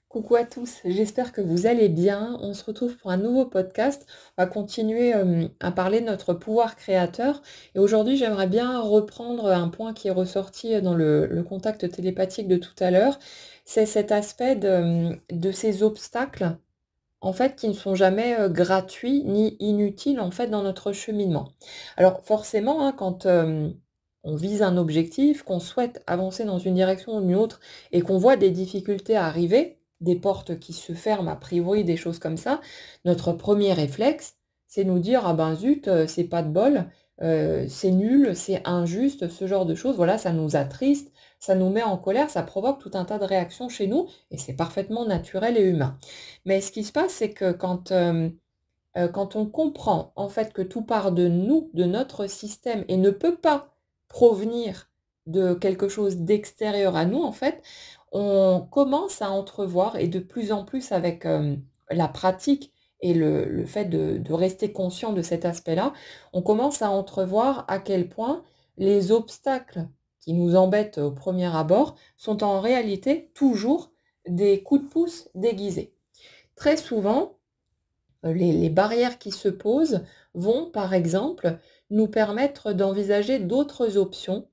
Coucou à tous, j'espère que vous allez bien. On se retrouve pour un nouveau podcast. On va continuer à parler de notre pouvoir créateur. Et aujourd'hui, j'aimerais bien reprendre un point qui est ressorti dans le contact télépathique de tout à l'heure. C'est cet aspect de ces obstacles, en fait, qui ne sont jamais gratuits ni inutiles, en fait, dans notre cheminement. Alors, forcément, hein, quand on vise un objectif, qu'on souhaite avancer dans une direction ou une autre, et qu'on voit des difficultés arriver, des portes qui se ferment a priori, des choses comme ça, notre premier réflexe, c'est nous dire: «Ah ben zut, c'est pas de bol, c'est nul, c'est injuste», ce genre de choses. Voilà, ça nous attriste, ça nous met en colère, ça provoque tout un tas de réactions chez nous et c'est parfaitement naturel et humain. Mais ce qui se passe, c'est que quand on comprend, en fait, que tout part de nous, de notre système et ne peut pas provenir de quelque chose d'extérieur à nous, en fait, on commence à entrevoir et de plus en plus avec, la pratique et le fait de rester conscient de cet aspect-là, on commence à entrevoir à quel point les obstacles qui nous embêtent au premier abord sont en réalité toujours des coups de pouce déguisés. Très souvent, les barrières qui se posent vont, par exemple, nous permettre d'envisager d'autres options,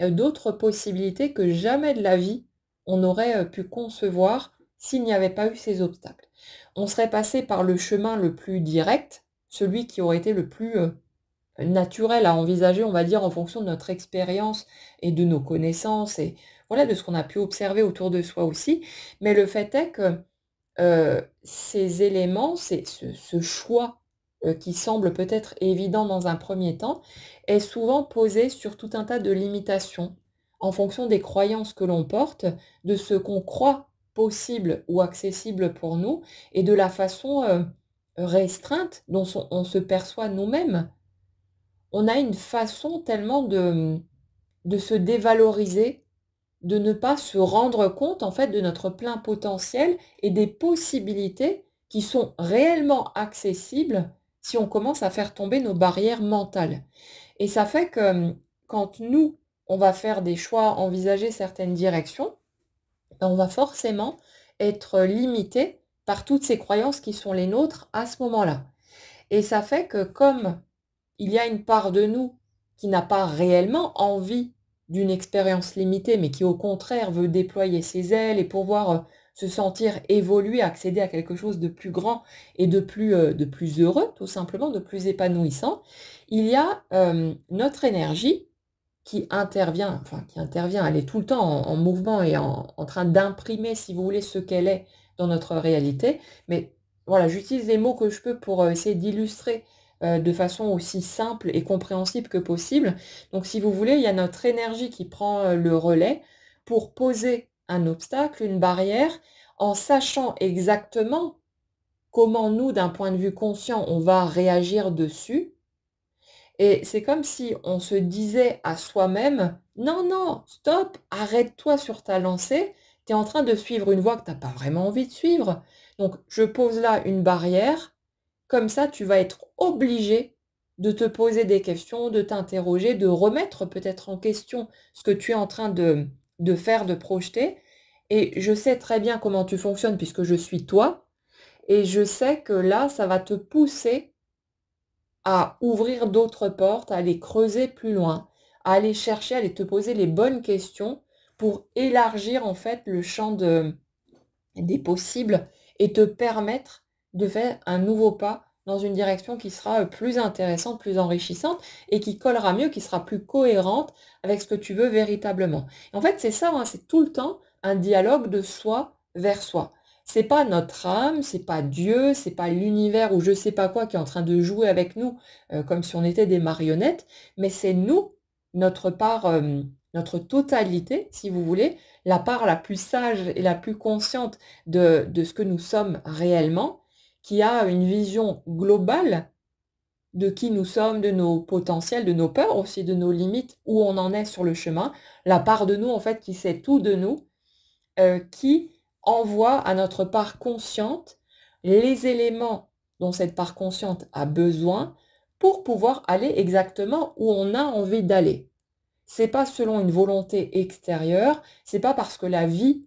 d'autres possibilités que jamais de la vie on aurait, pu concevoir s'il n'y avait pas eu ces obstacles. On serait passé par le chemin le plus direct, celui qui aurait été le plus, naturel à envisager, on va dire, en fonction de notre expérience et de nos connaissances et voilà, de ce qu'on a pu observer autour de soi aussi. Mais le fait est que ces éléments, ce choix, qui semble peut-être évident dans un premier temps, est souvent posé sur tout un tas de limitations, en fonction des croyances que l'on porte, de ce qu'on croit possible ou accessible pour nous et de la façon, restreinte dont on se perçoit nous-mêmes. On a une façon tellement de se dévaloriser, de ne pas se rendre compte, en fait, de notre plein potentiel et des possibilités qui sont réellement accessibles si on commence à faire tomber nos barrières mentales. Et ça fait que, quand nous, on va faire des choix, envisager certaines directions, ben, on va forcément être limité par toutes ces croyances qui sont les nôtres à ce moment-là. Et ça fait que comme il y a une part de nous qui n'a pas réellement envie d'une expérience limitée, mais qui au contraire veut déployer ses ailes et pouvoir, se sentir évoluer, accéder à quelque chose de plus grand et de plus heureux, tout simplement, de plus épanouissant. Il y a, notre énergie qui intervient, elle est tout le temps en mouvement et en train d'imprimer, si vous voulez, ce qu'elle est dans notre réalité. Mais voilà, j'utilise les mots que je peux pour, essayer d'illustrer, de façon aussi simple et compréhensible que possible. Donc si vous voulez, il y a notre énergie qui prend, le relais pour poser un obstacle, une barrière, en sachant exactement comment nous, d'un point de vue conscient, on va réagir dessus. Et c'est comme si on se disait à soi-même: «Non, non, stop, arrête-toi sur ta lancée, tu es en train de suivre une voie que tu as pas vraiment envie de suivre. Donc je pose là une barrière, comme ça tu vas être obligé de te poser des questions, de t'interroger, de remettre peut-être en question ce que tu es en train de faire, de projeter et je sais très bien comment tu fonctionnes puisque je suis toi et je sais que là, ça va te pousser à ouvrir d'autres portes, à aller creuser plus loin, à aller chercher, à aller te poser les bonnes questions pour élargir en fait le champ des possibles et te permettre de faire un nouveau pas dans une direction qui sera, plus intéressante, plus enrichissante et qui collera mieux, qui sera plus cohérente avec ce que tu veux véritablement. En fait, c'est ça, hein, c'est tout le temps un dialogue de soi vers soi. C'est pas notre âme, c'est pas Dieu, c'est pas l'univers ou je sais pas quoi qui est en train de jouer avec nous, comme si on était des marionnettes, mais c'est nous, notre part, notre totalité, si vous voulez, la part la plus sage et la plus consciente de ce que nous sommes réellement, qui a une vision globale de qui nous sommes, de nos potentiels, de nos peurs aussi, de nos limites, où on en est sur le chemin. La part de nous, en fait, qui sait tout de nous, qui envoie à notre part consciente les éléments dont cette part consciente a besoin pour pouvoir aller exactement où on a envie d'aller. C'est pas selon une volonté extérieure, c'est pas parce que la vie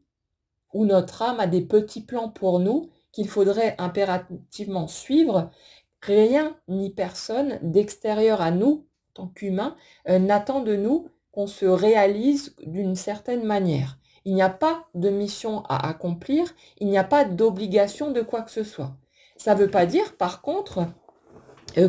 où notre âme a des petits plans pour nous qu'il faudrait impérativement suivre, rien ni personne d'extérieur à nous, en tant qu'humains, n'attend de nous qu'on se réalise d'une certaine manière. Il n'y a pas de mission à accomplir, il n'y a pas d'obligation de quoi que ce soit. Ça ne veut pas dire, par contre,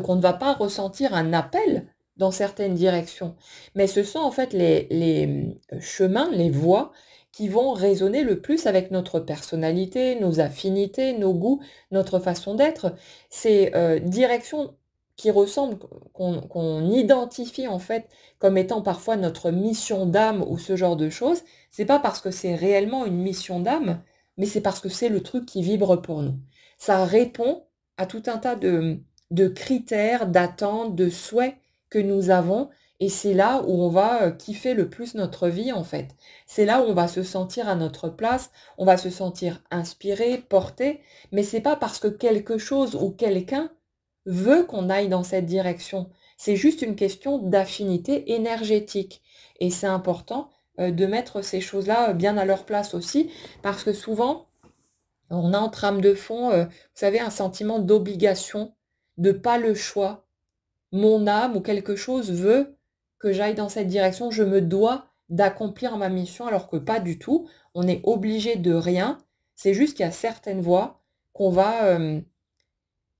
qu'on ne va pas ressentir un appel dans certaines directions. Mais ce sont en fait les chemins, les voies qui vont résonner le plus avec notre personnalité, nos affinités, nos goûts, notre façon d'être. Ces directions qui ressemblent, qu'on identifie en fait comme étant parfois notre mission d'âme ou ce genre de choses, c'est pas parce que c'est réellement une mission d'âme, mais c'est parce que c'est le truc qui vibre pour nous. Ça répond à tout un tas de critères, d'attentes, de souhaits que nous avons. Et c'est là où on va kiffer le plus notre vie, en fait. C'est là où on va se sentir à notre place, on va se sentir inspiré, porté. Mais c'est pas parce que quelque chose ou quelqu'un veut qu'on aille dans cette direction. C'est juste une question d'affinité énergétique. Et c'est important de mettre ces choses-là bien à leur place aussi, parce que souvent, on a en trame de fond, vous savez, un sentiment d'obligation, de pas le choix. Mon âme ou quelque chose veut que j'aille dans cette direction, je me dois d'accomplir ma mission, alors que pas du tout. On est obligé de rien. C'est juste qu'il y a certaines voies qu'on va,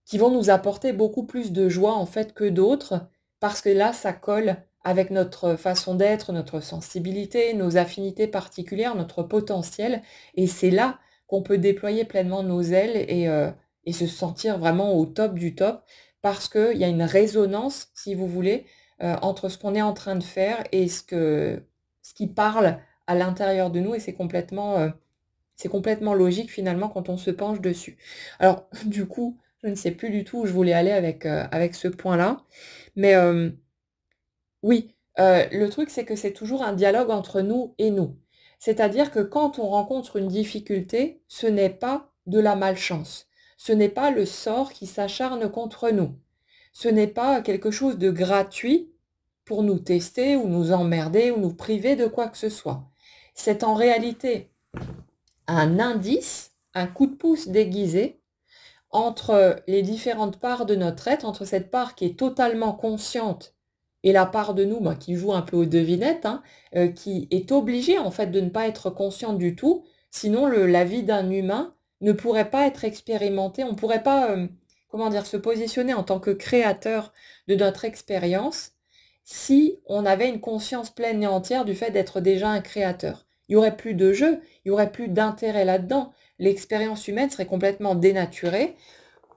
qui vont nous apporter beaucoup plus de joie en fait que d'autres, parce que là, ça colle avec notre façon d'être, notre sensibilité, nos affinités particulières, notre potentiel. Et c'est là qu'on peut déployer pleinement nos ailes et se sentir vraiment au top du top, parce qu'il y a une résonance, si vous voulez, entre ce qu'on est en train de faire et ce qui parle à l'intérieur de nous. Et c'est complètement logique finalement quand on se penche dessus. Alors, du coup, je ne sais plus du tout où je voulais aller avec ce point-là. Mais oui, le truc, c'est que c'est toujours un dialogue entre nous et nous. C'est-à-dire que quand on rencontre une difficulté, ce n'est pas de la malchance. Ce n'est pas le sort qui s'acharne contre nous. Ce n'est pas quelque chose de gratuit pour nous tester ou nous emmerder ou nous priver de quoi que ce soit. C'est en réalité un indice, un coup de pouce déguisé entre les différentes parts de notre être, entre cette part qui est totalement consciente et la part de nous qui joue un peu aux devinettes, hein, qui est obligée en fait de ne pas être consciente du tout, sinon la vie d'un humain ne pourrait pas être expérimentée, on ne pourrait pas, comment dire, se positionner en tant que créateur de notre expérience si on avait une conscience pleine et entière du fait d'être déjà un créateur. Il n'y aurait plus de jeu, il n'y aurait plus d'intérêt là-dedans. L'expérience humaine serait complètement dénaturée.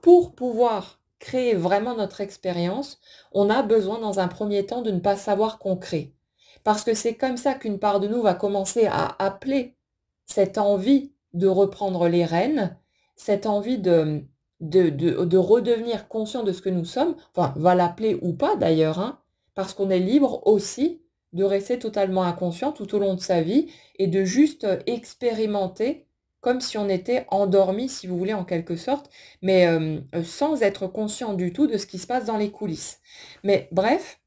Pour pouvoir créer vraiment notre expérience, on a besoin dans un premier temps de ne pas savoir qu'on crée. Parce que c'est comme ça qu'une part de nous va commencer à appeler cette envie de reprendre les rênes, cette envie de redevenir conscient de ce que nous sommes, enfin, va l'appeler ou pas d'ailleurs, hein, parce qu'on est libre aussi de rester totalement inconscient tout au long de sa vie et de juste expérimenter comme si on était endormi, si vous voulez, en quelque sorte, mais sans être conscient du tout de ce qui se passe dans les coulisses. Mais bref,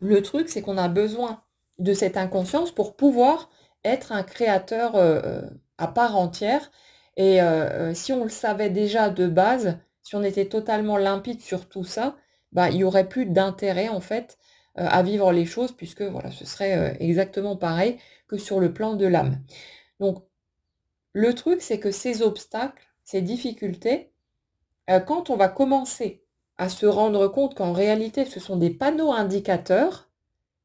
le truc, c'est qu'on a besoin de cette inconscience pour pouvoir être un créateur à part entière. Et si on le savait déjà de base, si on était totalement limpide sur tout ça, bah, il n'y aurait plus d'intérêt en fait à vivre les choses, puisque voilà, ce serait exactement pareil que sur le plan de l'âme. Donc, le truc, c'est que ces obstacles, ces difficultés, quand on va commencer à se rendre compte qu'en réalité, ce sont des panneaux indicateurs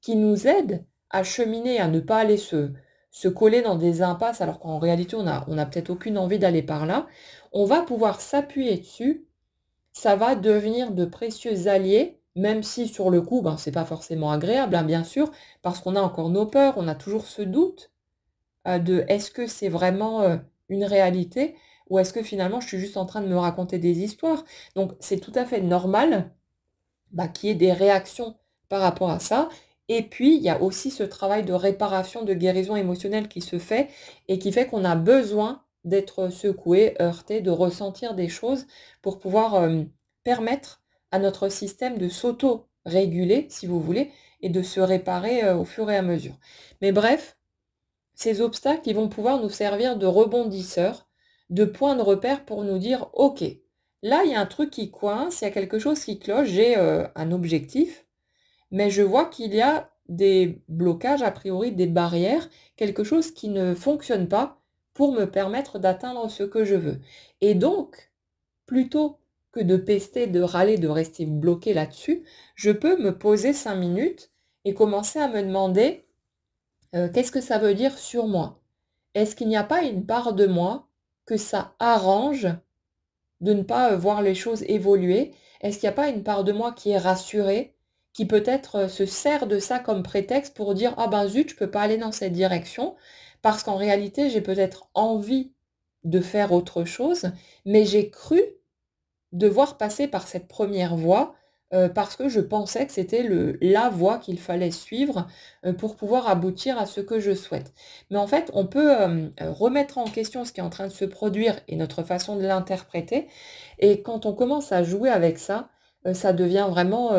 qui nous aident à cheminer, à ne pas aller se coller dans des impasses, alors qu'en réalité, on a peut-être aucune envie d'aller par là, on va pouvoir s'appuyer dessus, ça va devenir de précieux alliés, même si sur le coup, ben, c'est pas forcément agréable, hein, bien sûr, parce qu'on a encore nos peurs, on a toujours ce doute de est-ce que c'est vraiment une réalité ou est-ce que finalement je suis juste en train de me raconter des histoires. Donc c'est tout à fait normal qu'il y ait des réactions par rapport à ça. Et puis il y a aussi ce travail de réparation, de guérison émotionnelle qui se fait et qui fait qu'on a besoin d'être secoué, heurté, de ressentir des choses pour pouvoir permettre à notre système de s'auto-réguler, si vous voulez, et de se réparer au fur et à mesure. Mais bref, ces obstacles, ils vont pouvoir nous servir de rebondisseurs, de points de repère pour nous dire: «OK, là, il y a un truc qui coince, il y a quelque chose qui cloche, j'ai, un objectif, mais je vois qu'il y a des blocages, a priori des barrières, quelque chose qui ne fonctionne pas pour me permettre d'atteindre ce que je veux». Et donc, plutôt que de pester, de râler, de rester bloqué là-dessus, je peux me poser 5 minutes et commencer à me demander, qu'est-ce que ça veut dire sur moi? Est-ce qu'il n'y a pas une part de moi que ça arrange de ne pas, voir les choses évoluer? Est-ce qu'il n'y a pas une part de moi qui est rassurée, qui peut-être, se sert de ça comme prétexte pour dire: «Ah ben zut, je peux pas aller dans cette direction, parce qu'en réalité, j'ai peut-être envie de faire autre chose, mais j'ai cru devoir passer par cette première voie, parce que je pensais que c'était la voie qu'il fallait suivre, pour pouvoir aboutir à ce que je souhaite». Mais en fait, on peut, remettre en question ce qui est en train de se produire et notre façon de l'interpréter, et quand on commence à jouer avec ça, ça devient vraiment,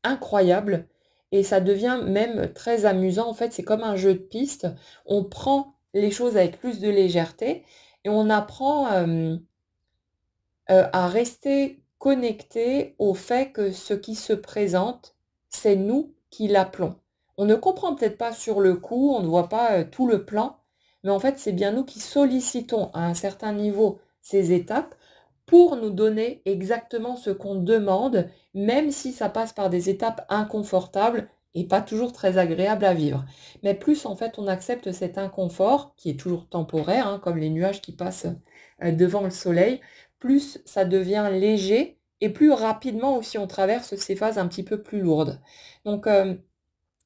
incroyable, et ça devient même très amusant. En fait, c'est comme un jeu de piste. On prend les choses avec plus de légèreté et on apprend, à rester connecté au fait que ce qui se présente, c'est nous qui l'appelons. On ne comprend peut-être pas sur le coup, on ne voit pas, tout le plan, mais en fait, c'est bien nous qui sollicitons à un certain niveau ces étapes pour nous donner exactement ce qu'on demande, même si ça passe par des étapes inconfortables et pas toujours très agréables à vivre. Mais plus, en fait, on accepte cet inconfort, qui est toujours temporaire, hein, comme les nuages qui passent, devant le soleil, plus ça devient léger et plus rapidement aussi on traverse ces phases un petit peu plus lourdes. Donc,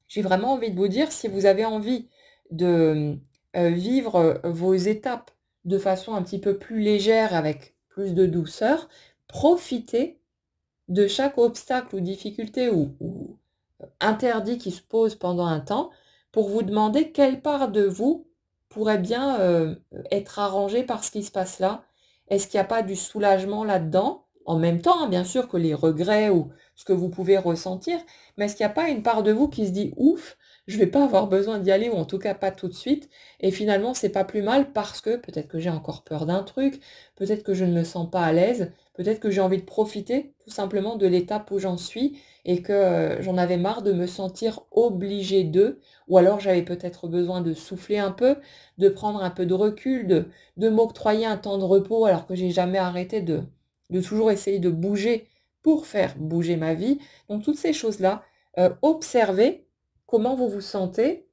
j'ai vraiment envie de vous dire, si vous avez envie de, vivre, vos étapes de façon un petit peu plus légère, avec plus de douceur, profitez de chaque obstacle ou difficulté ou interdit qui se pose pendant un temps, pour vous demander quelle part de vous pourrait bien, être arrangée par ce qui se passe là. Est-ce qu'il n'y a pas du soulagement là-dedans? En même temps, hein, bien sûr, que les regrets ou ce que vous pouvez ressentir, mais est-ce qu'il n'y a pas une part de vous qui se dit: «Ouf, je vais pas avoir besoin d'y aller, ou en tout cas pas tout de suite, et finalement c'est pas plus mal parce que peut-être que j'ai encore peur d'un truc, peut-être que je ne me sens pas à l'aise, peut-être que j'ai envie de profiter tout simplement de l'étape où j'en suis, et que, j'en avais marre de me sentir obligée de, ou alors j'avais peut-être besoin de souffler un peu, de prendre un peu de recul, de m'octroyer un temps de repos alors que j'ai jamais arrêté de toujours essayer de bouger pour faire bouger ma vie». Donc toutes ces choses-là, observez comment vous vous sentez.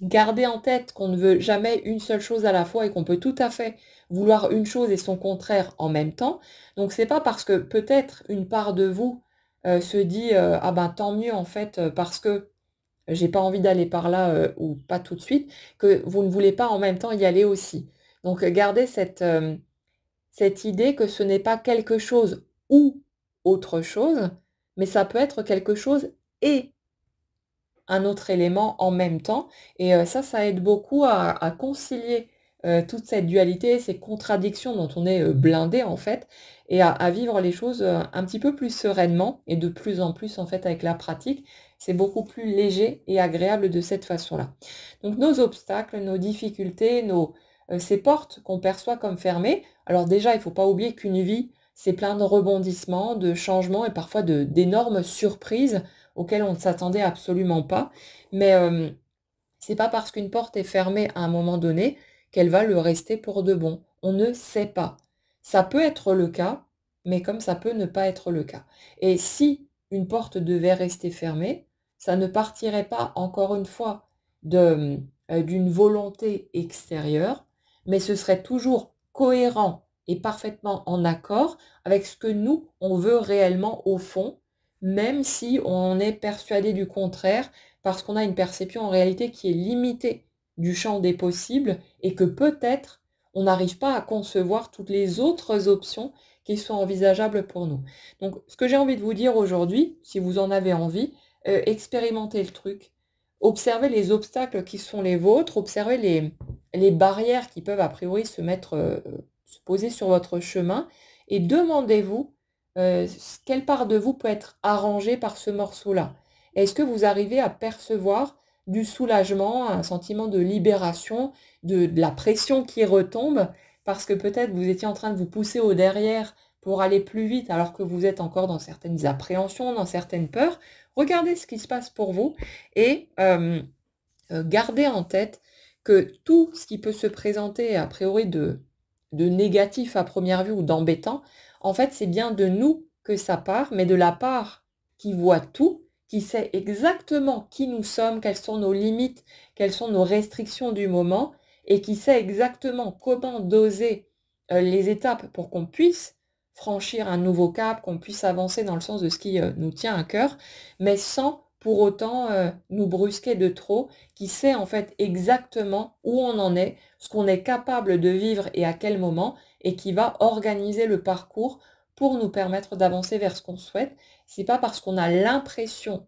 Gardez en tête qu'on ne veut jamais une seule chose à la fois et qu'on peut tout à fait vouloir une chose et son contraire en même temps. Donc c'est pas parce que peut-être une part de vous, se dit, «Ah ben tant mieux en fait, parce que j'ai pas envie d'aller par là, ou pas tout de suite», que vous ne voulez pas en même temps y aller aussi. Donc, gardez cette idée que ce n'est pas quelque chose ou autre chose, mais ça peut être quelque chose et un autre élément en même temps, et ça aide beaucoup à concilier, toute cette dualité, ces contradictions dont on est, blindé en fait, et à vivre les choses, un petit peu plus sereinement, et de plus en plus en fait avec la pratique, c'est beaucoup plus léger et agréable de cette façon-là. Donc nos obstacles, nos difficultés, ces portes qu'on perçoit comme fermées, alors déjà il ne faut pas oublier qu'une vie, c'est plein de rebondissements, de changements et parfois d'énormes surprises auxquelles on ne s'attendait absolument pas. Mais, c'est pas parce qu'une porte est fermée à un moment donné qu'elle va le rester pour de bon. On ne sait pas. Ça peut être le cas, mais comme ça peut ne pas être le cas. Et si une porte devait rester fermée, ça ne partirait pas, encore une fois, d'une volonté extérieure, mais ce serait toujours cohérent et parfaitement en accord avec ce que nous, on veut réellement au fond, même si on est persuadé du contraire, parce qu'on a une perception en réalité qui est limitée du champ des possibles, et que peut-être on n'arrive pas à concevoir toutes les autres options qui sont envisageables pour nous. Donc ce que j'ai envie de vous dire aujourd'hui, si vous en avez envie, expérimentez le truc. Observez les obstacles qui sont les vôtres, observez les barrières qui peuvent a priori se poser sur votre chemin, et demandez-vous, quelle part de vous peut être arrangée par ce morceau-là? Est-ce que vous arrivez à percevoir, du soulagement, un sentiment de libération, de la pression qui retombe, parce que peut-être vous étiez en train de vous pousser au derrière pour aller plus vite alors que vous êtes encore dans certaines appréhensions, dans certaines peurs. Regardez ce qui se passe pour vous et gardez en tête que tout ce qui peut se présenter a priori de négatif à première vue ou d'embêtant, en fait, c'est bien de nous que ça part, mais de la part qui voit tout, qui sait exactement qui nous sommes, quelles sont nos limites, quelles sont nos restrictions du moment, et qui sait exactement comment doser les étapes pour qu'on puisse franchir un nouveau cap, qu'on puisse avancer dans le sens de ce qui nous tient à cœur, mais sans pour autant nous brusquer de trop, qui sait en fait exactement où on en est, ce qu'on est capable de vivre et à quel moment, et qui va organiser le parcours pour nous permettre d'avancer vers ce qu'on souhaite. C'est pas parce qu'on a l'impression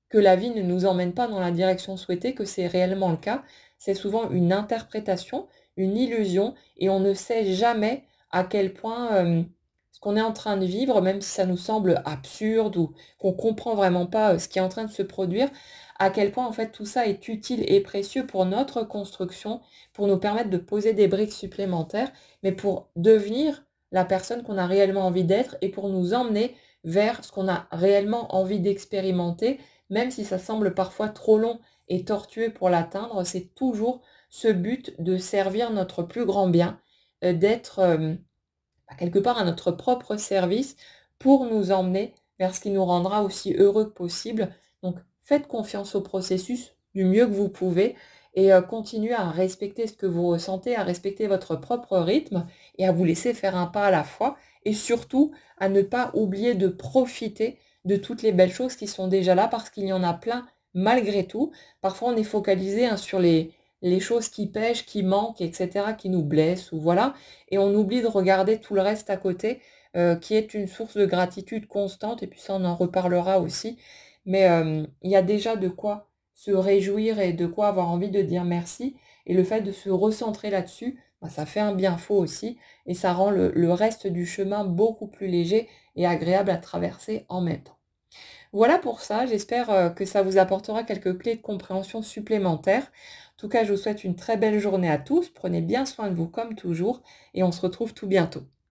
que la vie ne nous emmène pas dans la direction souhaitée que c'est réellement le cas. C'est souvent une interprétation, une illusion, et on ne sait jamais à quel point ce qu'on est en train de vivre, même si ça nous semble absurde ou qu'on comprend vraiment pas ce qui est en train de se produire, à quel point en fait tout ça est utile et précieux pour notre construction, pour nous permettre de poser des briques supplémentaires, mais pour devenir la personne qu'on a réellement envie d'être et pour nous emmener vers ce qu'on a réellement envie d'expérimenter, même si ça semble parfois trop long et tortueux pour l'atteindre, c'est toujours ce but de servir notre plus grand bien, d'être quelque part à notre propre service pour nous emmener vers ce qui nous rendra aussi heureux que possible. Donc faites confiance au processus du mieux que vous pouvez et continuez à respecter ce que vous ressentez, à respecter votre propre rythme et à vous laisser faire un pas à la fois et surtout à ne pas oublier de profiter de toutes les belles choses qui sont déjà là parce qu'il y en a plein malgré tout. Parfois on est focalisé sur les choses qui pêchent, qui manquent, etc., qui nous blessent, ou voilà, et on oublie de regarder tout le reste à côté, qui est une source de gratitude constante, et puis ça on en reparlera aussi, mais il y a déjà de quoi se réjouir et de quoi avoir envie de dire merci, et le fait de se recentrer là-dessus, bah, ça fait un bien fou aussi, et ça rend le reste du chemin beaucoup plus léger et agréable à traverser en même temps. Voilà pour ça, j'espère que ça vous apportera quelques clés de compréhension supplémentaires. En tout cas, je vous souhaite une très belle journée à tous, prenez bien soin de vous comme toujours, et on se retrouve tout bientôt.